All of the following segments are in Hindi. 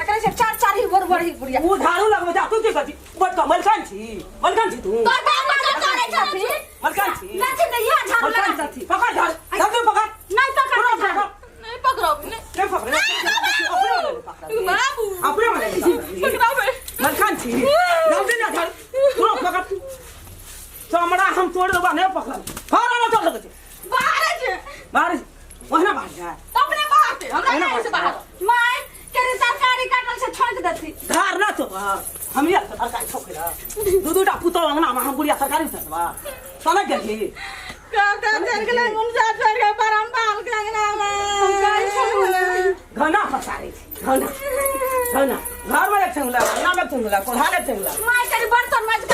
तकरे से चार चार ही बर बड़ी बुढ़िया वो झाड़ू लगवे जा तू के कथी बट मलकान छी तू तो दाम करे छथि मलकान छी नहीं नहीं ये झाड़ू लगा छथि पकड़ झाड़ झाड़ू पकड़ नहीं पकड़ नहीं पकड़ो नहीं पकड़ बाबू अपने वाले पकड़ो मलकान छी जल्दी ना झाड़ तू पकड़ चमड़ा हम तोड़ देबा नहीं पकड़ फारा ना चल लगे बाहर वहना बाहर जा अपने बाहर से हमरा नहीं से बाहर मैं केरे तरकारी काटल से छोड़ देती धार ना तो हम ये तरकारी ठोकरा दूटा पुतो अंगना में हम बुढ़िया तरकारी छतवा सनक गेली का देर के लिए उन जा छोड़ के परम बाल के अंगना में काई घना फसारे घना घर में एक चंगला ना में चंगला कोढ़ा ले चंगला मैं तेरे बर्तन मत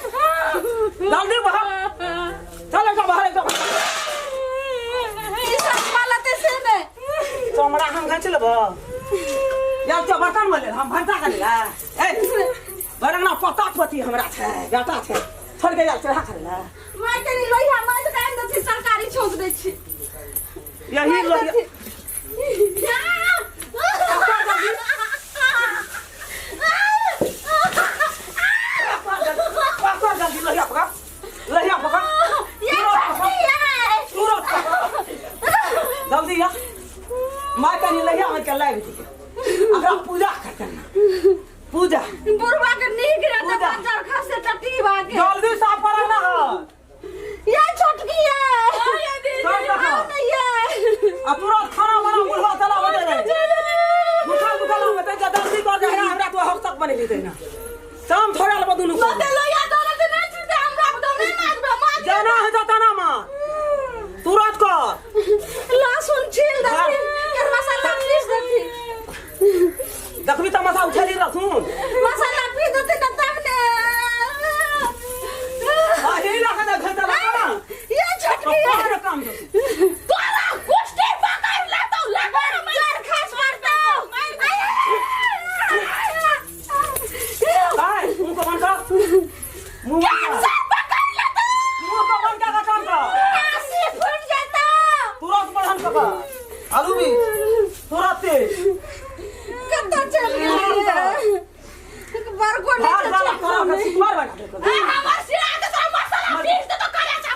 जल्दी बाहर चलो जा बाहर एकदम ई सब मालते से में चमड़ा हम खा चलब या तो बर्तन में ले हम भरता कर ला ए बरना पता पति हमरा छै बेटा छै छोड़ के जा चढ़ा कर ला मैं तेरी लोहिया मत कान दथि सरकारी छोड़ दे छी यही लोहिया लहिया पकड़ जल्दी या मां का नहीं लहिया में चला भी अगर पूजा करना पूजा बुरवा के नीक रहता बंजर खा से टटी भागे जल्दी साफ करना ये छोटकी है ये दीदी नहीं है अब तुरंत खाना बना बुढ़वा चला बजे रे बुखा में ते जल्दी कर जा हमरा तो हक तक बने ली ना शाम थोड़ा लबा दुनु को मते लोया दोनों दिन नहीं छूटे हमरा तो नहीं मार जाना है जाता ना मां तुरंत कर लहसुन छील दे कर मसाला पीस दे देखबी त मसा उछली लहसुन मसाला पीस दे न तब ने आ ये लगा ना घर का ये छोटकी है काम दो तोरा कुश्ती पकड़ ले तो लगा मार खास मारता काय मुंह को बंद कर मुंह कैसे पकड़ ले तो मुंह को बंद कर काम कर ऐसे फूट जाता तुरंत बढ़न कर आलू भी तुरंत कत्ता चल गया बार को बार वाला करा का सुमार बना हमार सिरा के तो मसाला पीस दे तो करे जा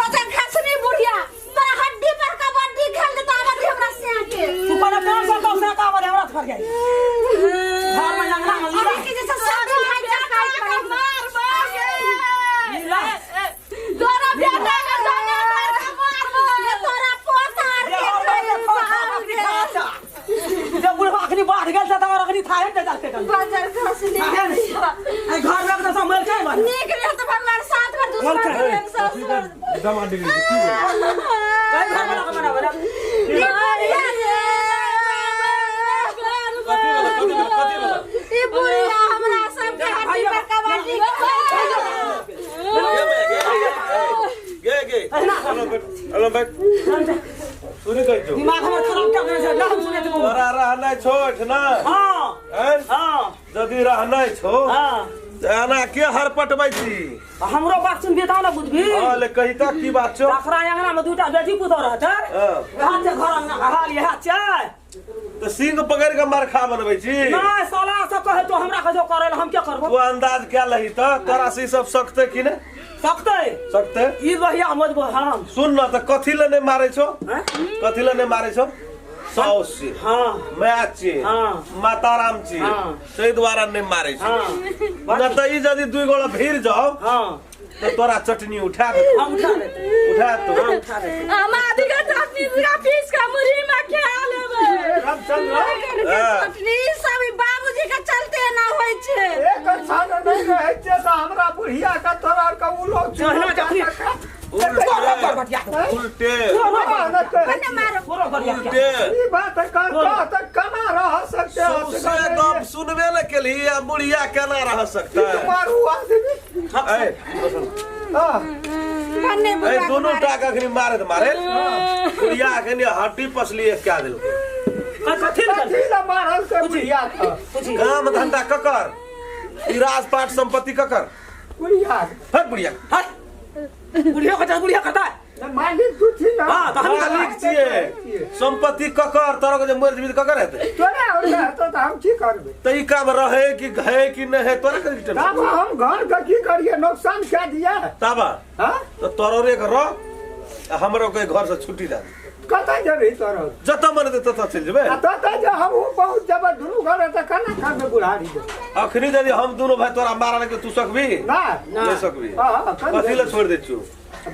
कतन खसनी बुढ़िया तोरा हड्डी पर कबड्डी खेल दे तो आवाज हमरा से आके तू पर काम से तो से का बने हमरा फर गई घर में जंगला में अरे के जैसे साड़ी खाई जा खाई मार नीला तोरा बेटा के जाने मार तोरा पोतार के जब बुढ़वा अखनी बाढ़ गेल त तोरा अखनी थाहे ते जाते कल बाजार खसनी आई घर में तो संभल के बन नीक रह तो भगवान साथ में दुश्मन के ससुर दमा डिग्री की है काय घर में बना बना ये बुढ़िया हमरा सब के हड्डी पर कबड्डी हेलो बैठ सुनी कहि जो दिमाग हमर खराब कर दे ना हम सुने तो तोरा रहना छोट ना हां हैं हां जदी रहना छो हां आना के हर पटबै छी हमरो बात सुन बेटा ना बुझबी हां ले कहिता की बात छो दाखरा अंगना में दूटा बेटी पुतो रहत हां से घर अंगना हाल यह चाय तो सिंह पकड़ के मार खा बनबै छी ना साला सब कहे तो हमरा कजो करे हम क्या करबो वो अंदाज क्या लही त तोरा से सब सकते कि ने सकते ई बढ़िया मजबो हम सुन न त कथि ले ने मारै छो कथि ले ने मारै छो साउस छी हां मैच छी हां माताराम छी तै द्वारा ने मारै छी हां न त ई जदी दुई गोला भीड़ जाओ हां तो तोरा चटनी उठा दे हम उठा दे उठा दे हमारी का चटनी का पीस का मुरी में खा लेबे रामचंद्र चटनी सब बाबूजी का चलते ना होय छे एक छान नहीं रहे छे त हमरा बुढ़िया का तोरा का उलो चहना चटनी उल्टे कने मारो पूरा बढ़िया उल्टे ई बात का कना रह सकते हो सबसे गप सुनबे न केली बुढ़िया केना रह सकता है मारू आदमी ए कने ए दोनों टाका अखनी मारे त मारे बुढ़िया के ने हड्डी पसली क्या दिल कथीला मारल के बुढ़िया का काम धंधा ककर ई राजपाट संपत्ति ककर बुढ़िया हट बुढ़िया बुढ़िया करता है मालिक तू थी ना हां तो मालिक छिए संपत्ति ककर तोरा के जे मर जीवित ककर हेते तोरा और तो हम की करबे त ई काम रहे कि है कि नहीं है तोरा के टेंशन तब हम घर का की करिए नुकसान क्या दिया ताबा हां तो तोरो रे घर हमरो के घर से छुट्टी दे कतै जेबे तोरा जत मन दे तत चल जेबे तो जे हम बहुत जब दुनु घर त कना खाबे बुढ़ारी दे अखनी यदि हम दोनों भाई तोरा मारने के तू सकबी ना नहीं सकबी हां कथी ले छोड़ दे छु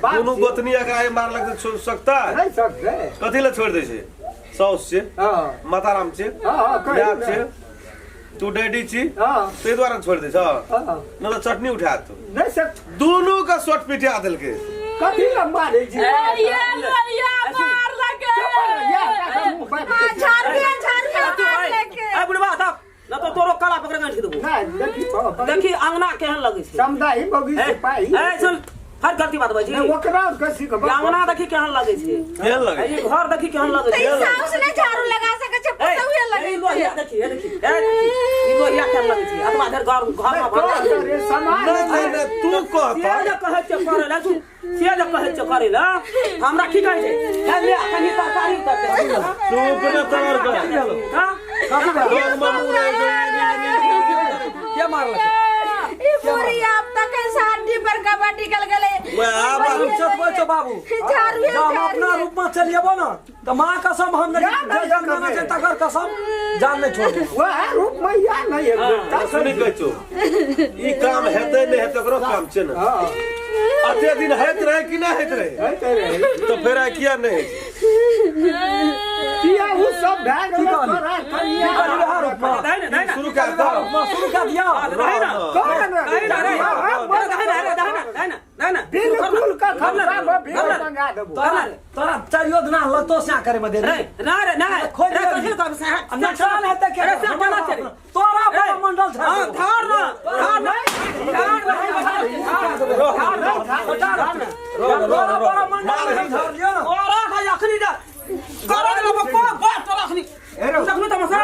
दोनों गोतनी अगर मार लग छोड़ सकता है नहीं सकते कथी ले छोड़ दे छे सौस से हां माताराम से हां बाप से तू डैडी छी हां ते द्वारा छोड़ दे छ हां न तो चटनी उठा तू नहीं सक दोनों का शॉट पिटिया दिल के कथी लंबा रे जी ये मार लगे झाड़ के लेके ए बुढ़वा था ना तो तोरो काला पकड़ के देबो ना देखी देखी अंगना केहन लगे छै समदाई बगीचे पाई ए सुन हर गलती बात बाजी ओकरा कसी के अंगना देखी केहन लगे छै केहन लगे ये घर देखी केहन लगे छै साउस ने झाड़ू लगा सके छै पतौए लगे लोहिया देखी ई लोहिया केहन लगे छै अथवा घर में भर रे सामान नहीं तू कहता से जे कहै छै करे ला तू से जे कहै छै करे ला हमरा की कहै छै हे ले कनी तरकारी करते तू अपने तोर कर हां तोर मामू रे क्या मारला ई पूरी अब तक हड्डी पर कबड्डी निकल गले मैं आप चुप बोल बाबू झाड़ू जब हम अपना रूप में चलिएबो ना तो मां कसम हम नहीं जान माना से तकर कसम जान नहीं छोड़ वह रूप में या नहीं है सुनी कहै छो ई काम हेतै नहीं हेतै ओकरो काम छै ना हां अते दिन हैत रहे कि नहीं हैत रहे तो फिर आ किया नहीं किया वो सब भाग रहा शुरू कर दो शुरू कर दिया बिल्कुल का खबरा बिल मंगा देबो तोरा चारियो दिन लतो से करे में दे रे ना रे ना खोज कहिल तो से नुकसान हेतै के अरे से बना चली तोरा बड़ा मंडल छ हां धार ना तोरा बड़ा मंडल धर लियो ना ओरा का अखनी जा करो ना बात तो अखनी तखनी तमसा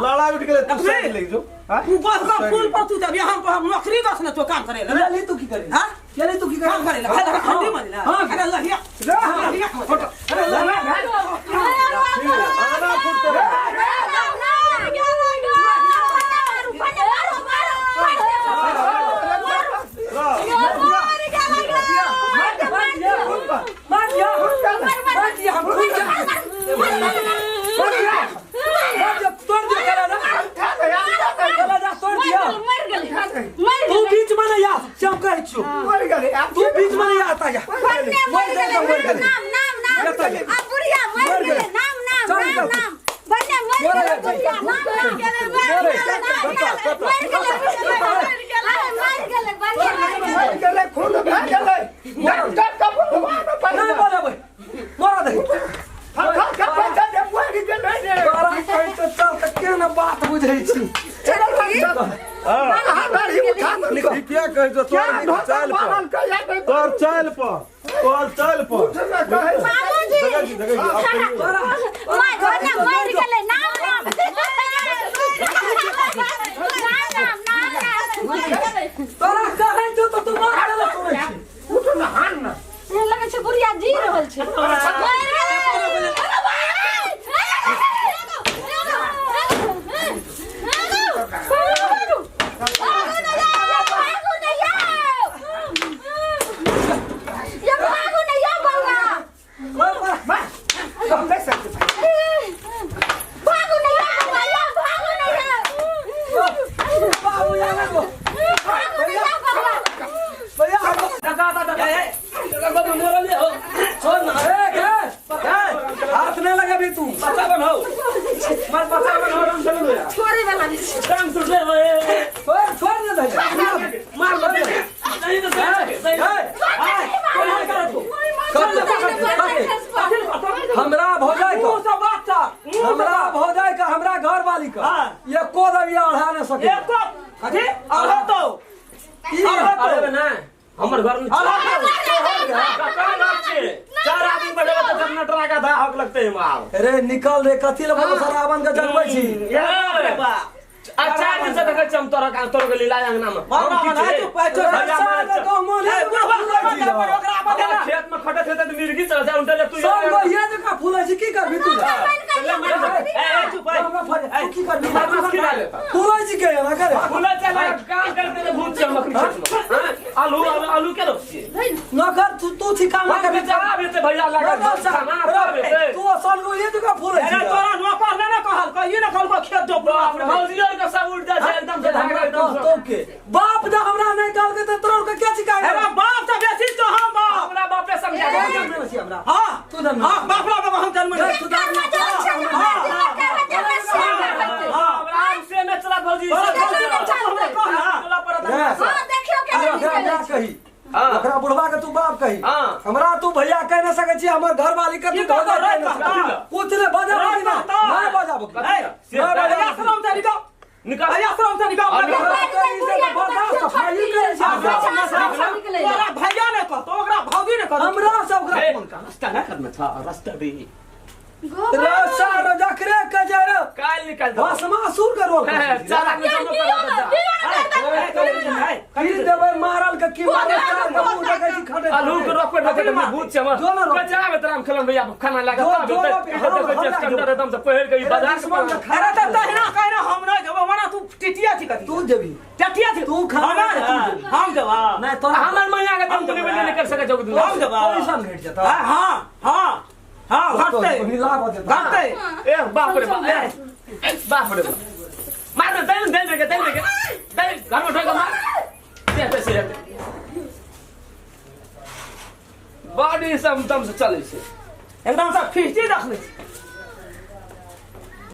लड़ा उठ के तू साइड ले जो तू बस का फूल पर तू जब यहां पर नौकरी बस ना तो काम करे ले ले तू की करे हां ले ले तू की करे काम करे ला खंडी मारी ला अरे अल्लाह या अरे आना फुट मार दिया हम खुद तोड़ दिया करा ना चला जा तोड़ दिया तू बीच में नहीं आ सब कह छु मर गए तू बीच में नहीं आता जा मर गए खून भाग गए डॉक्टर का बोलवा नहीं बोले भाई मोरा दे का पैसा दे मर गए तोरा कह तो चल तक के ना बात बुझै छी ई क्या कहै छो तोर चल पर तोरा कहै छौ तो तू मार ले सुनै छी उठ ना हान ना लगे छै बुढ़िया जी रहल छै हम देख सकते बाबू या लगो भैया बाबू मोरा ले हो छोड़ ना हाथ नहीं लगा भी तू पता बन हो मर पता बन हो रंग चलो यार छोड़े वाला रंग टूट गए छोड़ ना दे मार मत नहीं तो सही कौन कर तू हमरा भौजाई का सब बात था हमरा भौजाई का हमरा घर वाली का ये को दबिया ओढ़ा न सके एक को अरे आहो तो अरे ना हमर घर में अरे का नाम छे 4 हमरा आदमी बैठे तो जनरेटर का था हक लगते हैं मार अरे निकल रे कथी ले बोलो सरावन के जगबै छी अच्छा दिन से देखे चमतोरा का तोर के लीला अंगना में मारना मना तू पैचो खेत में खटे थे तो मिर्गी चल जाए उनटे तू सब को ये जगह फूल छी की करबी तू की करबी फूल छी के ना करे फूल चला काम करते तो भूत चमक आलू आलू के रोकी न कर तू छी काम कर बेचारा बेटे भैया लगा खाना तू असल को ये जगह फूल छी तोरा नो पर ना कहल कहिए ना कहल खेत जो भौजियो के सब उड़ जाए एकदम से धागा एकदम तो के बाप दा हमरा नहीं कहल के तो तोर के क्या सिखाए अरे बाप से बेसी तो हम बाप हमरा बापे समझा हमरा हां तू जन्म हां बाप रा हम जन्म तू जन्म आराम से में चला भौजी कही ओकरा बुढ़वा के तू बाप कही हमरा तू भैया कह न सके छी हमर घर वाली के तू धोखा कह न सके कुछ ने बजा नहीं बजाबो आश्रम से निकाल निकाल आश्रम से निकाल तोरा भैया ने कह तो ओकरा भौजी ने कह हमरा सब ओकरा रास्ता ना करना था रास्ता भी रास्ता रजकरे कजर काल निकल भस्मासुर के रोल चारा में सब फिर देवे मारल के की मारे चार गबू देखे छी खड़े आलू के रोक पे ढके भूत से मत कचरा में तराम खलन भैया खाना लगा तब स्टैंडर्ड एकदम से पहल के बाजार से अरे त तहना कहना हम न जब वना तू टिटिया छी कथि तू जेबी टिटिया छी तू खाना हम जवा नहीं तोरा हमर मैया के तुम नहीं कर सके जब हम जवा पैसा भेट जता हां हां हां घटते मिला बजे घटते ए बाप रे बाप बाप रे बाप मार दे दे दे दे दे घर में ठोक मार दे पैसे बॉडी सब दम से चले से एकदम से फिस्टी रख ले